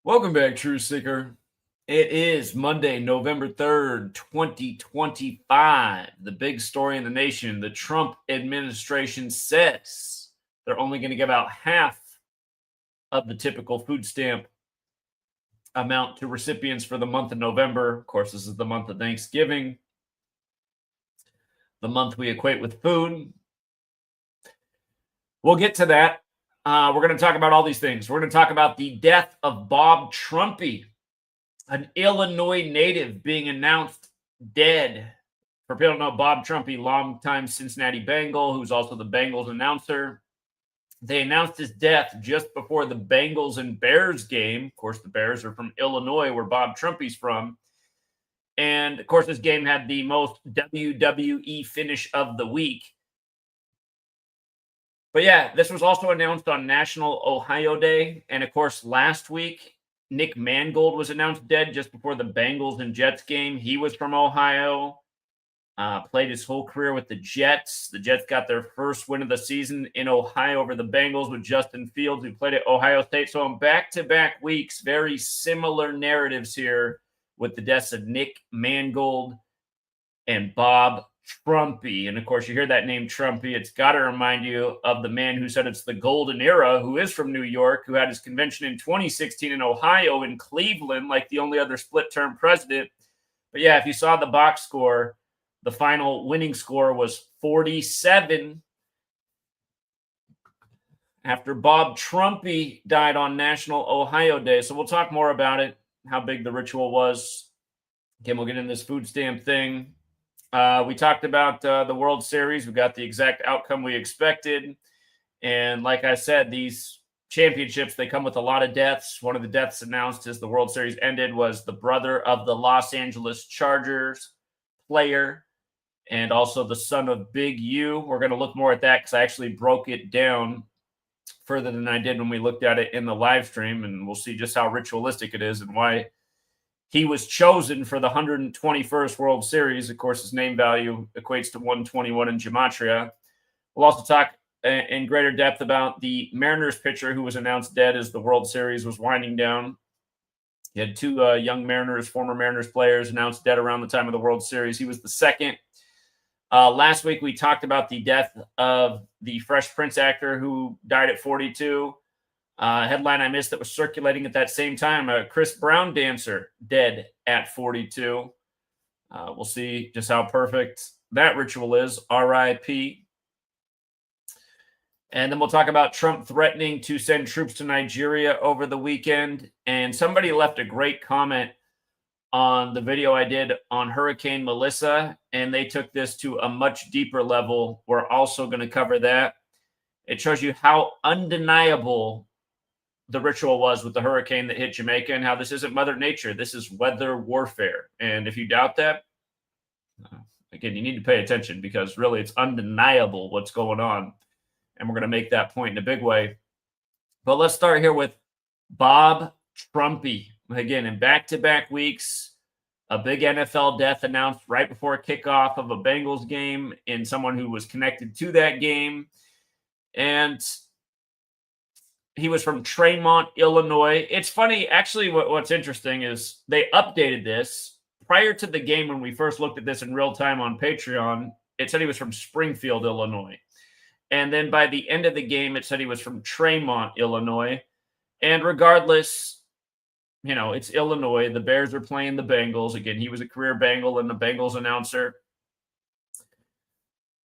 Welcome back, True Seeker. It is Monday, November 3rd, 2025. The big story in the nation, the Trump administration says they're only going to give out half of the typical food stamp amount to recipients for the month of November. Of course, this is the month of Thanksgiving, the month we equate with food. We'll get to that. We're going to talk about all these things. We're going to talk about the death of Bob Trumpy, an Illinois native being announced dead. For people who don't know, Bob Trumpy, longtime Cincinnati Bengal, who's also the Bengals announcer. They announced his death just before the Bengals and Bears game. Of course, the Bears are from Illinois, where Bob Trumpy's from. And, of course, this game had the most WWE finish of the week. But yeah, this was also announced on National Ohio Day. And of course, last week, Nick Mangold was announced dead just before the Bengals and Jets game. He was from Ohio, played his whole career with the Jets. The Jets got their first win of the season in Ohio over the Bengals with Justin Fields, who played at Ohio State. So in back-to-back weeks, very similar narratives here with the deaths of Nick Mangold and Bob Trumpy. And of course, you hear that name Trumpy, it's got to remind you of the man who said it's the golden era, who is from New York, who had his convention in 2016 in Ohio, in Cleveland, like the only other split-term president. But yeah, if you saw the box score, the final winning score was 47 after Bob Trumpy died on National Ohio Day. So we'll talk more about it, how big the ritual was. Again, we'll get in this food stamp thing. We talked about the World Series. We got the exact outcome we expected. And like I said, these championships, they come with a lot of deaths. One of the deaths announced as the World Series ended was the brother of the Los Angeles Chargers player and also the son of Big U. We're going to look more at that because I actually broke it down further than I did when we looked at it in the live stream. And we'll see just how ritualistic it is and why he was chosen for the 121st World Series. Of course, his name value equates to 121 in Gematria. We'll also talk in greater depth about the Mariners pitcher who was announced dead as the World Series was winding down. You had two young Mariners, former Mariners players announced dead around the time of the World Series. He was the second. Last week, we talked about the death of the Fresh Prince actor who died at 42. Headline I missed that was circulating at that same time, a Chris Brown dancer dead at 42. We'll see just how perfect that ritual is. R.I.P. And then we'll talk about Trump threatening to send troops to Nigeria over the weekend. And somebody left a great comment on the video I did on Hurricane Melissa, and they took this to a much deeper level. We're also going to cover that. It shows you how undeniable the ritual was with the hurricane that hit Jamaica and how this isn't Mother Nature. This is weather warfare. And if you doubt that, again, you need to pay attention because really it's undeniable what's going on. And we're going to make that point in a big way. But let's start here with Bob Trumpy. Again, in back-to-back weeks, a big NFL death announced right before kickoff of a Bengals game and someone who was connected to that game. And he was from Tremont, Illinois. It's funny, actually, what's interesting is they updated this. Prior to the game, when we first looked at this in real time on Patreon, it said he was from Springfield, Illinois. And then by the end of the game, it said he was from Tremont, Illinois. And regardless, you know, it's Illinois. The Bears are playing the Bengals. Again, he was a career Bengal and the Bengals announcer.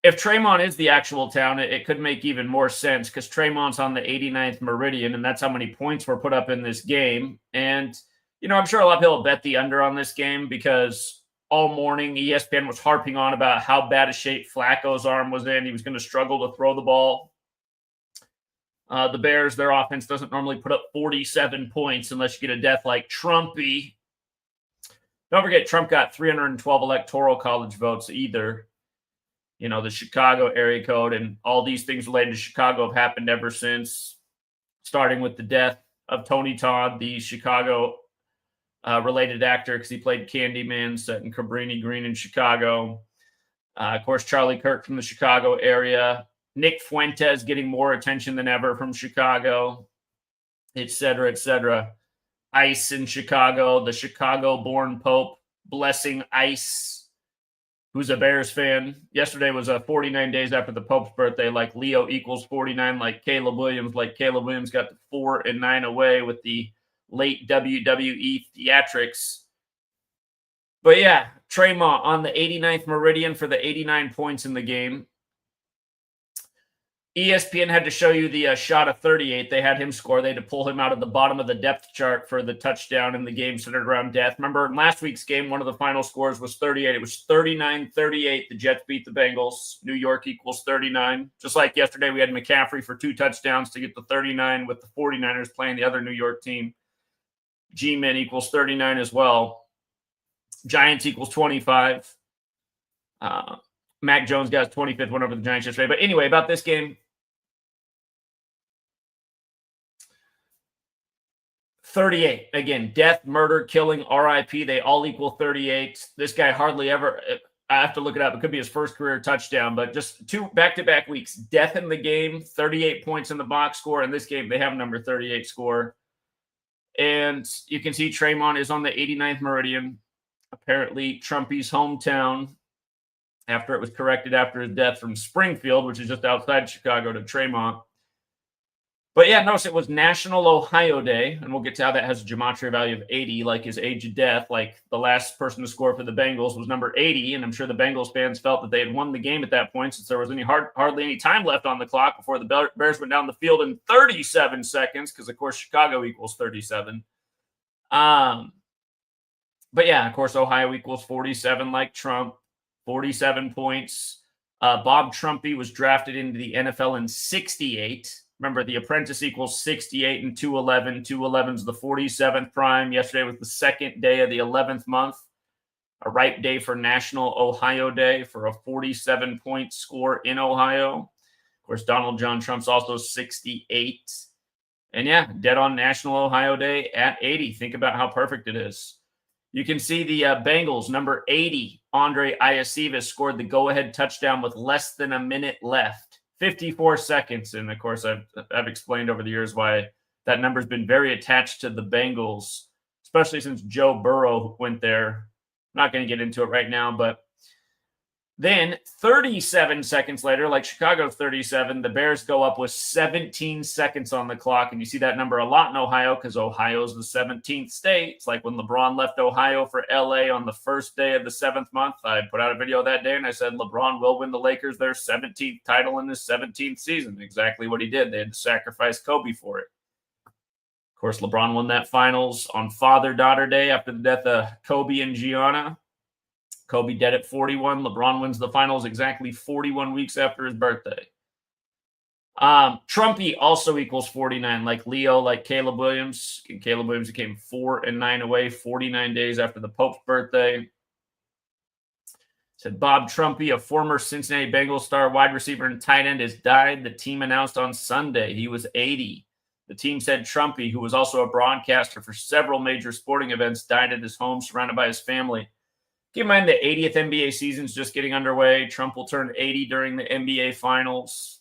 If Tremont is the actual town, it could make even more sense because Tremont's on the 89th meridian, and that's how many points were put up in this game. And, you know, I'm sure a lot of people bet the under on this game because all morning ESPN was harping on about how bad a shape Flacco's arm was in. He was going to struggle to throw the ball. The Bears, their offense doesn't normally put up 47 points unless you get a death like Trumpy. Don't forget, Trump got 312 electoral college votes either. You know, the Chicago area code and all these things related to Chicago have happened ever since, starting with the death of Tony Todd, the Chicago related actor, because he played Candyman set in Cabrini Green in Chicago. Of course, Charlie Kirk from the Chicago area. Nick Fuentes getting more attention than ever from Chicago, et cetera, et cetera. Ice in Chicago, the Chicago-born Pope blessing Ice, who's a Bears fan. Yesterday was 49 days after the Pope's birthday, like Leo equals 49, like Caleb Williams. Like Caleb Williams got the 4 and 9 away with the late WWE theatrics. But yeah, Tremont on the 89th meridian for the 89 points in the game. ESPN had to show you the shot of 38. They had him score. They had to pull him out of the bottom of the depth chart for the touchdown in the game centered around death. Remember, in last week's game, one of the final scores was 38. It was 39-38. The Jets beat the Bengals. New York equals 39. Just like yesterday, we had McCaffrey for 2 touchdowns to get the 39 with the 49ers playing the other New York team. G-Men equals 39 as well. Giants equals 25. Mac Jones got his 25th win over the Giants yesterday. But anyway, about this game, 38. Again, death, murder, killing, RIP. They all equal 38. This guy hardly ever, I have to look it up. It could be his first career touchdown, but just 2 back-to-back weeks. Death in the game, 38 points in the box score. In this game, they have number 38 score. And you can see Tremont is on the 89th meridian. Apparently, Trumpy's hometown, after it was corrected after his death from Springfield, which is just outside Chicago, to Tremont. But yeah, notice it was National Ohio Day, and we'll get to how that has a gematria value of 80, like his age of death. Like the last person to score for the Bengals was number 80, and I'm sure the Bengals fans felt that they had won the game at that point since there was hardly any time left on the clock before the Bears went down the field in 37 seconds, because, of course, Chicago equals 37. But yeah, of course, Ohio equals 47 like Trump, 47 points. Bob Trumpy was drafted into the NFL in 68. Remember, the apprentice equals 68 and 211. 211 is the 47th prime. Yesterday was the second day of the 11th month, a ripe day for National Ohio Day for a 47-point score in Ohio. Of course, Donald John Trump's also 68. And yeah, dead on National Ohio Day at 80. Think about how perfect it is. You can see the Bengals, number 80, Andre Iosivas, scored the go-ahead touchdown with less than a minute left. 54 seconds. And of course, I've explained over the years why that number's been very attached to the Bengals, especially since Joe Burrow went there. I'm not going to get into it right now, but then 37 seconds later, like Chicago's 37, the Bears go up with 17 seconds on the clock. And you see that number a lot in Ohio because Ohio's the 17th state. It's like when LeBron left Ohio for LA on the first day of the 7th month. I put out a video that day and I said LeBron will win the Lakers their 17th title in his 17th season. Exactly what he did. They had to sacrifice Kobe for it. Of course, LeBron won that finals on Father-Daughter Day after the death of Kobe and Gianna. Kobe dead at 41. LeBron wins the finals exactly 41 weeks after his birthday. Trumpy also equals 49, like Leo, like Caleb Williams. Caleb Williams became 4 and 9 away, 49 days after the Pope's birthday. Said Bob Trumpy, a former Cincinnati Bengals star wide receiver and tight end, has died. The team announced on Sunday he was 80. The team said Trumpy, who was also a broadcaster for several major sporting events, died at his home surrounded by his family. Keep in mind the 80th NBA season is just getting underway. Trump will turn 80 during the NBA Finals.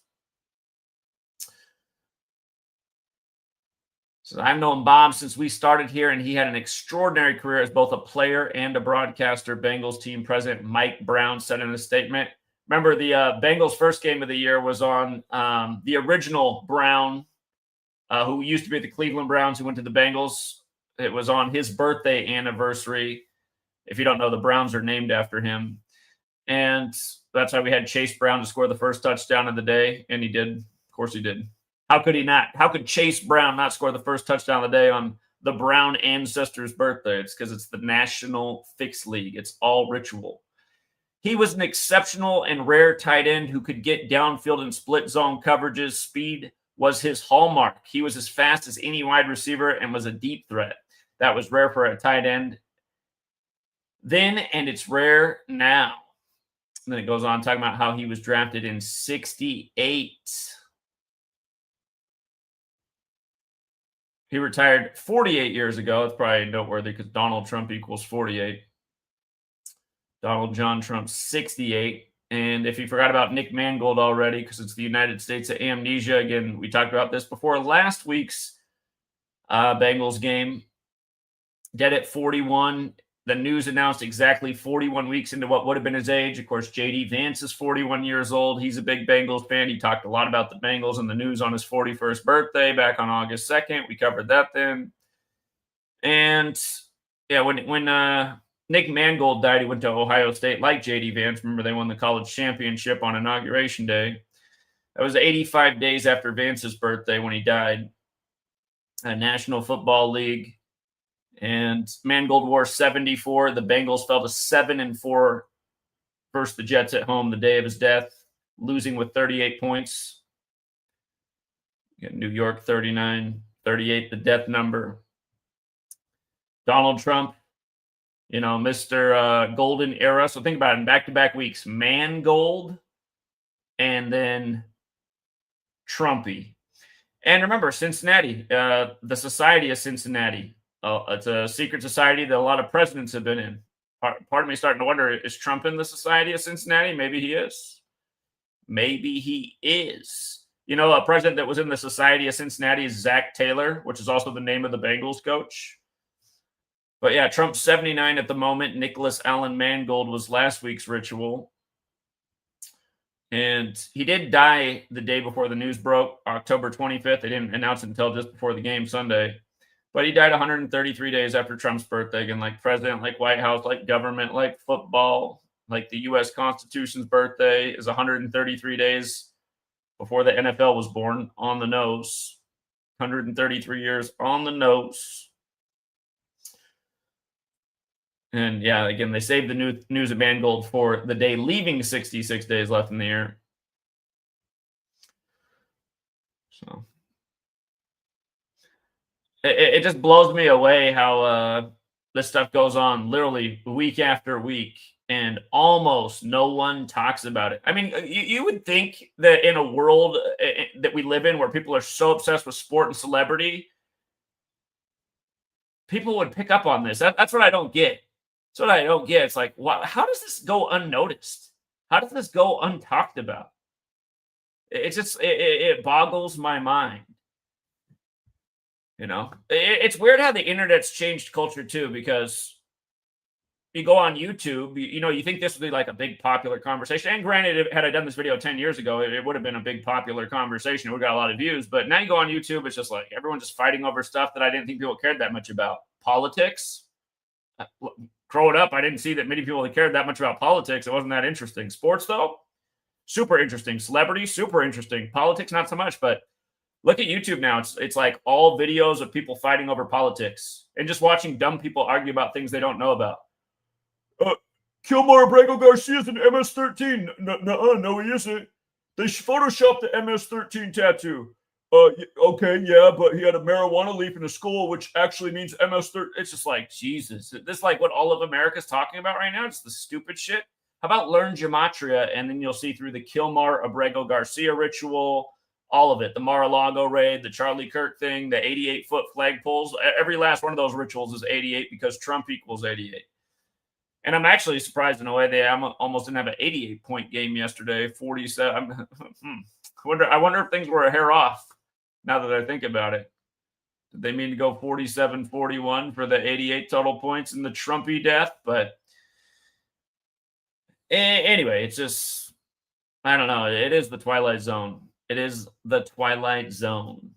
So I've known Bob since we started here, and he had an extraordinary career as both a player and a broadcaster. Bengals team president Mike Brown said in a statement. Remember, the Bengals' first game of the year was on the original Brown, who used to be at the Cleveland Browns, who went to the Bengals. It was on his birthday anniversary. If you don't know, the Browns are named after him. And that's why we had Chase Brown to score the first touchdown of the day. And he did. Of course he did. How could he not? How could Chase Brown not score the first touchdown of the day on the Brown ancestor's birthday? It's because it's the National Fixed League. It's all ritual. He was an exceptional and rare tight end who could get downfield in split zone coverages. Speed was his hallmark. He was as fast as any wide receiver and was a deep threat. That was rare for a tight end then, and it's rare now. And then it goes on talking about how he was drafted in 68. He retired 48 years ago. It's probably noteworthy because Donald Trump equals 48. Donald John Trump, 68. And if you forgot about Nick Mangold already, because it's the United States of Amnesia, again, we talked about this before last week's Bengals game. dead at 41. The news announced exactly 41 weeks into what would have been his age. Of course, J.D. Vance is 41 years old. He's a big Bengals fan. He talked a lot about the Bengals in the news on his 41st birthday back on August 2nd. We covered that then. And yeah, when Nick Mangold died, he went to Ohio State like J.D. Vance. Remember, they won the college championship on Inauguration Day. That was 85 days after Vance's birthday when he died. National Football League. And Mangold wore 74. The Bengals fell to 7-4 versus the Jets at home the day of his death, losing with 38 points. New York 39, 38, the death number. Donald Trump, Mr. Golden Era. So think about it, in back-to-back weeks, Mangold and then Trumpy. And remember, Cincinnati, the Society of Cincinnati. It's a secret society that a lot of presidents have been in. Part of me is starting to wonder, is Trump in the Society of Cincinnati? Maybe he is. Maybe he is. A president that was in the Society of Cincinnati is Zach Taylor, which is also the name of the Bengals coach. But yeah, Trump's 79 at the moment. Nicholas Allen Mangold was last week's ritual. And he did die the day before the news broke, October 25th. They didn't announce it until just before the game Sunday. But he died 133 days after Trump's birthday. Again, like president, like White House, like government, like football, like the U.S. Constitution's birthday is 133 days before the NFL was born, on the nose. 133 years on the nose. And yeah, again, they saved the news of Mangold for the day, leaving 66 days left in the year. So it just blows me away how this stuff goes on literally week after week, and almost no one talks about it. I mean, you would think that in a world that we live in where people are so obsessed with sport and celebrity, people would pick up on this. That's what I don't get. That's what I don't get. It's like, how does this go unnoticed? How does this go untalked about? It boggles my mind. It's weird how the internet's changed culture too, because you go on YouTube, you think this would be like a big popular conversation. And granted, had I done this video 10 years ago, it would have been a big popular conversation. It would have got a lot of views. But now you go on YouTube, it's just like everyone's just fighting over stuff that I didn't think people cared that much about. Politics. Growing up, I didn't see that many people cared that much about politics. It wasn't that interesting. Sports, though, super interesting. Celebrity, super interesting. Politics, not so much. But look at YouTube now. It's like all videos of people fighting over politics and just watching dumb people argue about things they don't know about. Kilmar Abrego Garcia's an MS-13. No, he isn't. They photoshopped the MS-13 tattoo. Okay, yeah, but he had a marijuana leaf in his skull, which actually means MS-13. It's just like, Jesus. This is like what all of America's talking about right now. It's the stupid shit. How about learn Gematria, and then you'll see through the Kilmar Abrego Garcia ritual, all of it. The Mar-a-Lago raid, the Charlie Kirk thing, the 88-foot flagpoles. Every last one of those rituals is 88 because Trump equals 88. And I'm actually surprised in a way they almost didn't have an 88-point game yesterday, 47. I wonder if things were a hair off now that I think about it. Did they mean to go 47-41 for the 88 total points in the Trumpy death? But anyway, it's just, I don't know. It is the Twilight Zone. It is the Twilight Zone.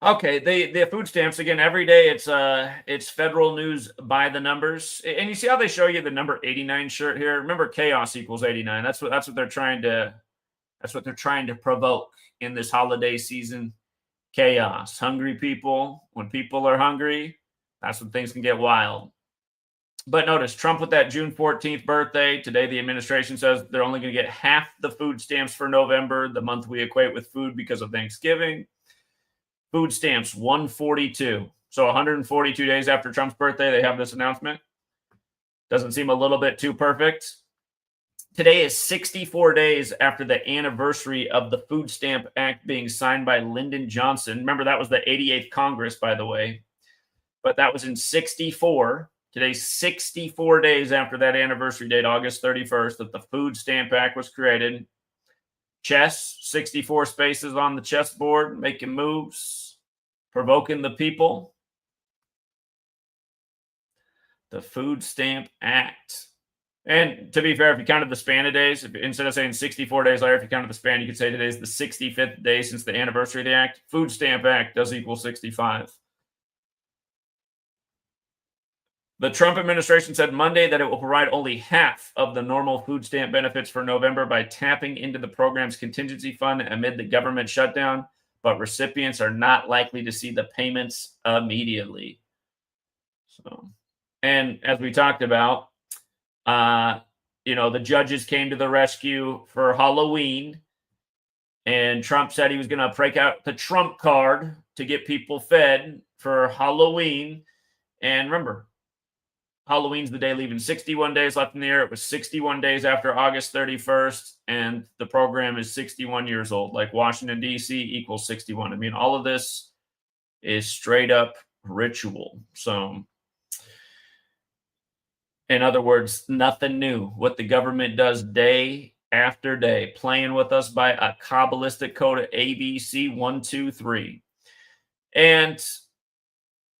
Okay, the food stamps again every day. It's federal news by the numbers, and you see how they show you the number 89 shirt here. Remember, chaos equals 89. That's what they're trying to. That's what they're trying to provoke in this holiday season. Chaos, hungry people. When people are hungry, that's when things can get wild. But notice Trump with that June 14th birthday. Today, the administration says they're only going to get half the food stamps for November, the month we equate with food because of Thanksgiving. Food stamps 142. So 142 days after Trump's birthday, they have this announcement. Doesn't seem a little bit too perfect. Today is 64 days after the anniversary of the Food Stamp Act being signed by Lyndon Johnson. Remember, that was the 88th Congress, by the way. But that was in 64. Today's 64 days after that anniversary date, August 31st, that the Food Stamp Act was created. Chess, 64 spaces on the chessboard, making moves. provoking the people. The Food Stamp Act. And to be fair, if you counted the span of days, instead of saying 64 days later, if you counted the span, you could say today's the 65th day since the anniversary of the act. Food Stamp Act does equal 65. The Trump administration said Monday that it will provide only half of the normal food stamp benefits for November by tapping into the program's contingency fund amid the government shutdown, but recipients are not likely to see the payments immediately. So, and as we talked about, the judges came to the rescue for Halloween, and Trump said he was going to break out the Trump card to get people fed for Halloween. And remember, Halloween's the day leaving 61 days left in the year. It was 61 days after August 31st, and the program is 61 years old. Like Washington, D.C. equals 61. I mean, all of this is straight up ritual. So, in other words, nothing new. What the government does day after day, playing with us by a Kabbalistic code of ABC 1, 2, 3. And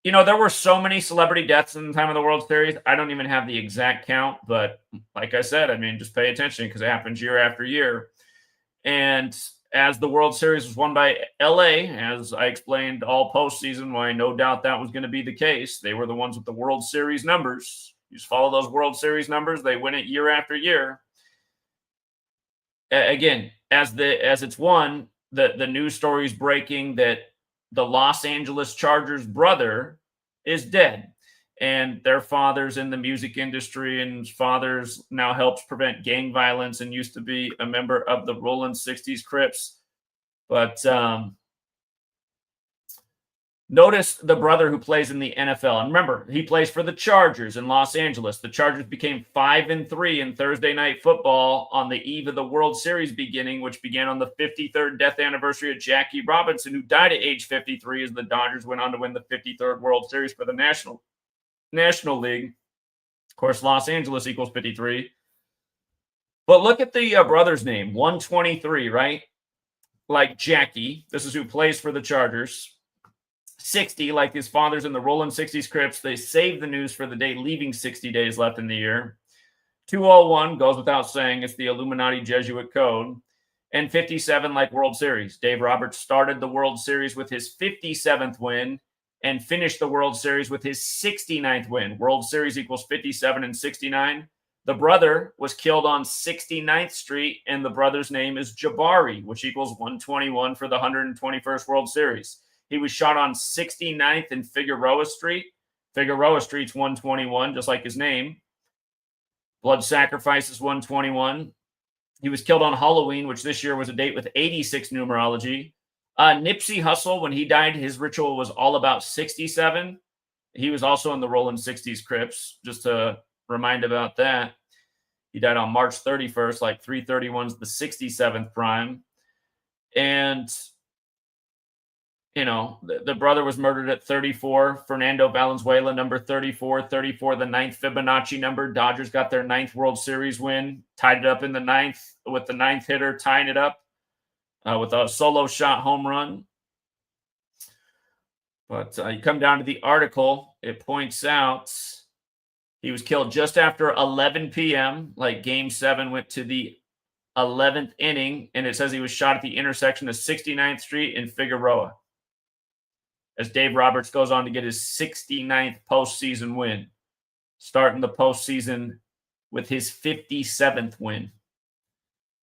there were so many celebrity deaths in the time of the World Series. I don't even have the exact count, but like I said, I mean, just pay attention because it happens year after year. And as the World Series was won by LA, as I explained all postseason, why no doubt that was going to be the case. They were the ones with the World Series numbers. You just follow those World Series numbers. They win it year after year. Again, as it's won, the news story is breaking that the Los Angeles Chargers brother is dead, and their father's in the music industry, and his father's now helps prevent gang violence and used to be a member of the Rolling 60s Crips. But notice the brother who plays in the NFL. And remember, he plays for the Chargers in Los Angeles. The Chargers became 5-3 in Thursday Night Football on the eve of the World Series beginning, which began on the 53rd death anniversary of Jackie Robinson, who died at age 53 as the Dodgers went on to win the 53rd World Series for the National League. Of course, Los Angeles equals 53. But look at the brother's name, 123, right? Like Jackie. This is who plays for the Chargers. 60, like his father's in the Rolling 60s Crips. They saved the news for the day, leaving 60 days left in the year. 201 goes without saying. It's the Illuminati Jesuit code. And 57, like World Series. Dave Roberts started the World Series with his 57th win and finished the World Series with his 69th win. World Series equals 57 and 69. The brother was killed on 69th Street, and the brother's name is Jabari, which equals 121 for the 121st World Series. He was shot on 69th and Figueroa Street. Figueroa Street's 121, just like his name. Blood Sacrifice is 121. He was killed on Halloween, which this year was a date with 86 numerology. Nipsey Hussle, when he died, his ritual was all about 67. He was also in the Rolling 60s Crips, just to remind about that. He died on March 31st, like 331's the 67th prime. And the brother was murdered at 34. Fernando Valenzuela, number 34. 34, the 9th Fibonacci number. Dodgers got their 9th World Series win. Tied it up in the 9th with the 9th hitter tying it up with a solo shot home run. But you come down to the article. It points out he was killed just after 11 p.m. Like Game 7 went to the 11th inning. And it says he was shot at the intersection of 69th Street and Figueroa, as Dave Roberts goes on to get his 69th postseason win, starting the postseason with his 57th win.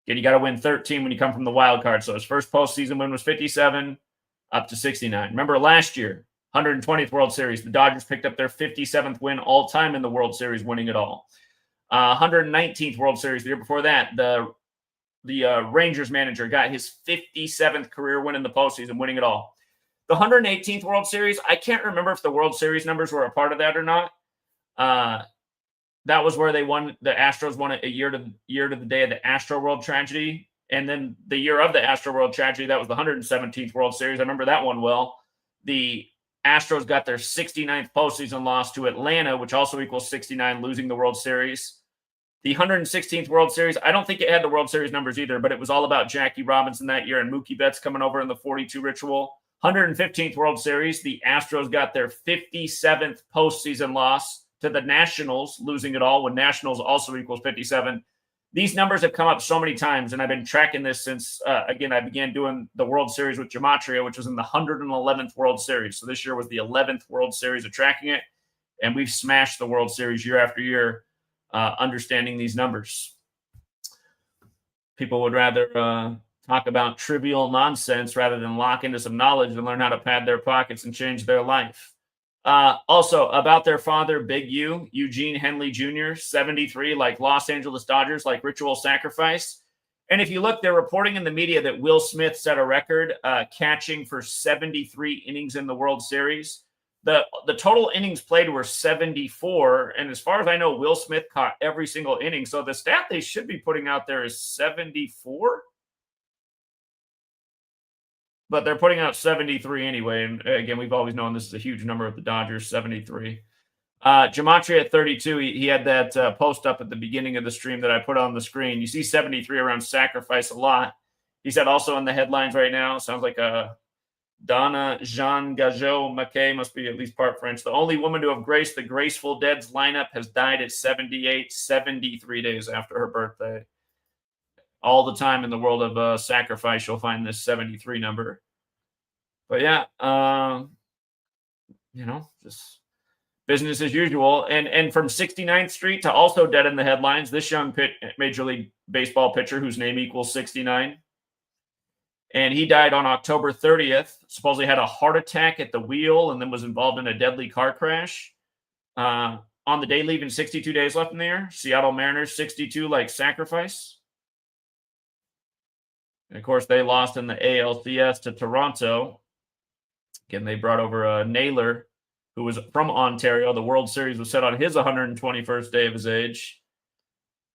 Again, you got to win 13 when you come from the wild card. So his first postseason win was 57, up to 69. Remember last year, 120th World Series, the Dodgers picked up their 57th win all time in the World Series, winning it all. 119th World Series, the year before that, the Rangers manager got his 57th career win in the postseason, winning it all. The 118th World Series, I can't remember if the World Series numbers were a part of that or not. That was where they won. The Astros won it a year to the day of the Astro World tragedy. And then the year of the Astro World tragedy, that was the 117th World Series. I remember that one well. The Astros got their 69th postseason loss to Atlanta, which also equals 69, losing the World Series. The 116th World Series, I don't think it had the World Series numbers either, but it was all about Jackie Robinson that year and Mookie Betts coming over in the 42 ritual. 115th World Series, the Astros got their 57th postseason loss to the Nationals, losing it all when Nationals also equals 57. These numbers have come up so many times, and I've been tracking this since, again, I began doing the World Series with Gematria, which was in the 111th World Series. So this year was the 11th World Series of tracking it, and we've smashed the World Series year after year, understanding these numbers. People would rather talk about trivial nonsense rather than lock into some knowledge and learn how to pad their pockets and change their life. Also, about their father, Big U, Eugene Henley Jr., 73, like Los Angeles Dodgers, like Ritual Sacrifice. And if you look, they're reporting in the media that Will Smith set a record catching for 73 innings in the World Series. The total innings played were 74. And as far as I know, Will Smith caught every single inning. So the stat they should be putting out there is 74. But they're putting out 73 anyway. And again, we've always known this is a huge number of the Dodgers, 73. Gematria at 32, he had that post up at the beginning of the stream that I put on the screen. You see 73 around sacrifice a lot. He said also in the headlines right now, sounds like a Donna Jean Gajot Mackay, must be at least part French. The only woman to have graced the Graceful Dead's lineup has died at 78, 73 days after her birthday. All the time in the world of sacrifice, you'll find this 73 number. But yeah, just business as usual. And from 69th Street to also dead in the headlines, this young Major League Baseball pitcher whose name equals 69. And he died on October 30th. Supposedly had a heart attack at the wheel and then was involved in a deadly car crash. On the day, leaving 62 days left in the year. Seattle Mariners, 62, like sacrifice. And of course, they lost in the ALCS to Toronto. Again, they brought over Naylor, who was from Ontario. The World Series was set on his 121st day of his age.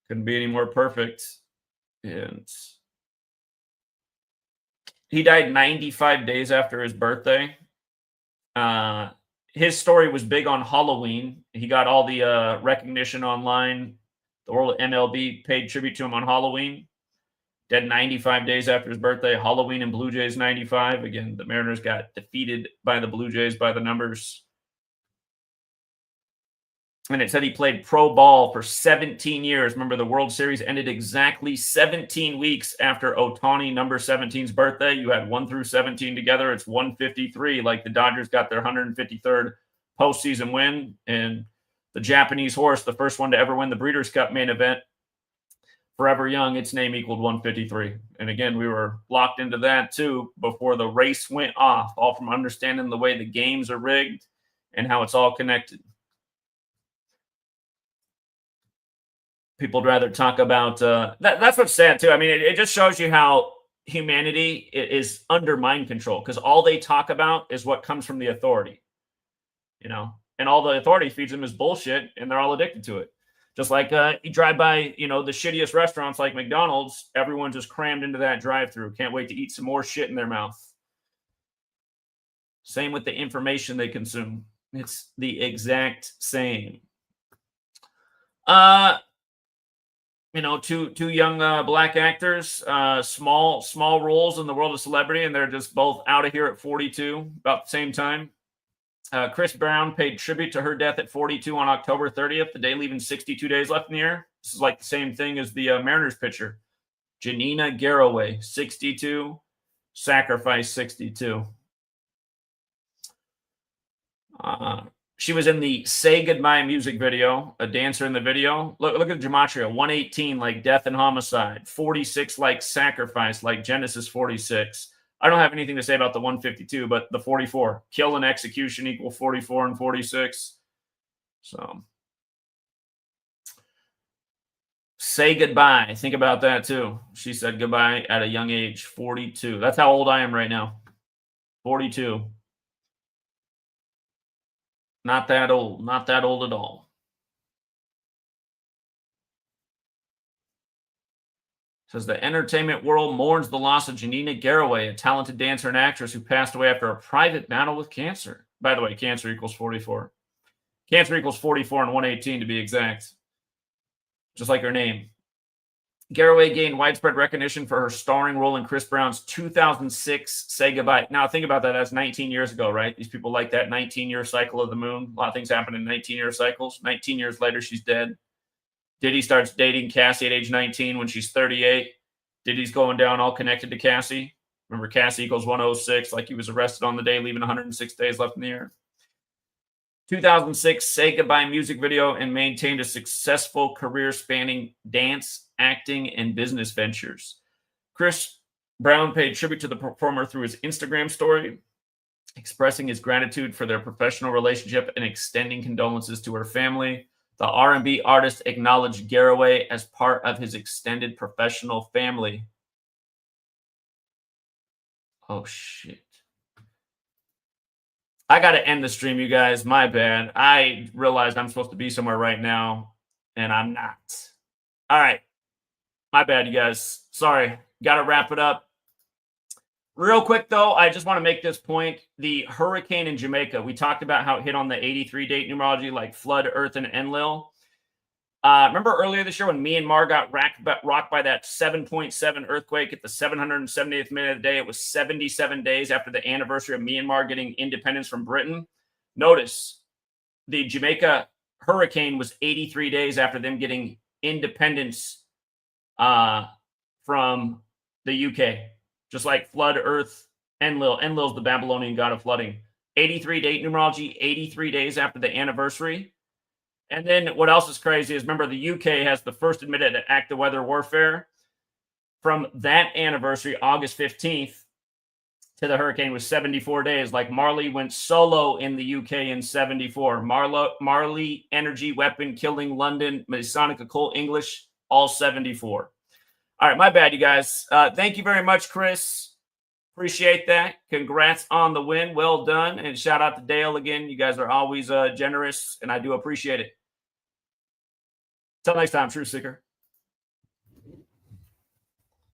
Couldn't be any more perfect. And he died 95 days after his birthday. His story was big on Halloween. He got all the recognition online. The World MLB paid tribute to him on Halloween. Dead 95 days after his birthday. Halloween and Blue Jays 95. Again, the Mariners got defeated by the Blue Jays by the numbers. And it said he played pro ball for 17 years. Remember, the World Series ended exactly 17 weeks after Ohtani, number 17's birthday. You had 1 through 17 together. It's 153. Like the Dodgers got their 153rd postseason win. And the Japanese horse, the first one to ever win the Breeders' Cup main event, Forever Young, its name equaled 153. And again, we were locked into that too before the race went off, all from understanding the way the games are rigged and how it's all connected. People would rather talk about that's what's sad too. I mean, it just shows you how humanity is under mind control, because all they talk about is what comes from the authority, and all the authority feeds them is bullshit, and they're all addicted to it. Just like you drive by, the shittiest restaurants like McDonald's, everyone's just crammed into that drive-through. Can't wait to eat some more shit in their mouth. Same with the information they consume. It's the exact same. Two young black actors, small roles in the world of celebrity, and they're just both out of here at 42, about the same time. Chris Brown paid tribute to her death at 42 on October 30th, the day leaving 62 days left in the year. This is like the same thing as the Mariners pitcher. Janina Garraway, 62, sacrifice 62. She was in the Say Goodbye music video, a dancer in the video. Look at Gematria, 118 like death and homicide, 46 like sacrifice, like Genesis 46. I don't have anything to say about the 152, but the 44, kill and execution equal 44 and 46. So say goodbye. Think about that too. She said goodbye at a young age, 42. That's how old I am right now. 42. Not that old. Not that old at all. Says the entertainment world mourns the loss of Janina Garraway, a talented dancer and actress who passed away after a private battle with cancer. By the way, cancer equals 44. Cancer equals 44 and 118 to be exact. Just like her name. Garraway gained widespread recognition for her starring role in Chris Brown's 2006 Say Goodbye. Now, think about that. That's 19 years ago, right? These people like that 19-year cycle of the moon. A lot of things happen in 19-year cycles. 19 years later, she's dead. Diddy starts dating Cassie at age 19 when she's 38. Diddy's going down all connected to Cassie. Remember, Cassie equals 106, like he was arrested on the day, leaving 106 days left in the year. 2006 Say Goodbye music video, and maintained a successful career spanning dance, acting, and business ventures. Chris Brown paid tribute to the performer through his Instagram story, expressing his gratitude for their professional relationship and extending condolences to her family. The R&B artist acknowledged Garraway as part of his extended professional family. Oh, shit. I got to end the stream, you guys. My bad. I realized I'm supposed to be somewhere right now, and I'm not. All right. My bad, you guys. Sorry. Got to wrap it up. Real quick, though, I just want to make this point. The hurricane in Jamaica, we talked about how it hit on the 83 date numerology, like flood, earth, and Enlil. Remember earlier this year when Myanmar got rocked by that 7.7 earthquake at the 770th minute of the day? It was 77 days after the anniversary of Myanmar getting independence from Britain. Notice the Jamaica hurricane was 83 days after them getting independence from the UK. Just like flood, earth, Enlil. Enlil's the Babylonian god of flooding. 83 date numerology, 83 days after the anniversary. And then what else is crazy is, remember, the UK has the first admitted act of weather warfare. From that anniversary, August 15th, to the hurricane was 74 days. Like Marley went solo in the UK in 74. Marley, Energy, Weapon, Killing, London, Masonic Occult, English, all 74. All right, my bad, you guys. Thank you very much, Chris. Appreciate that. Congrats on the win. Well done. And shout out to Dale again. You guys are always generous, and I do appreciate it. Till next time, Truth Seeker.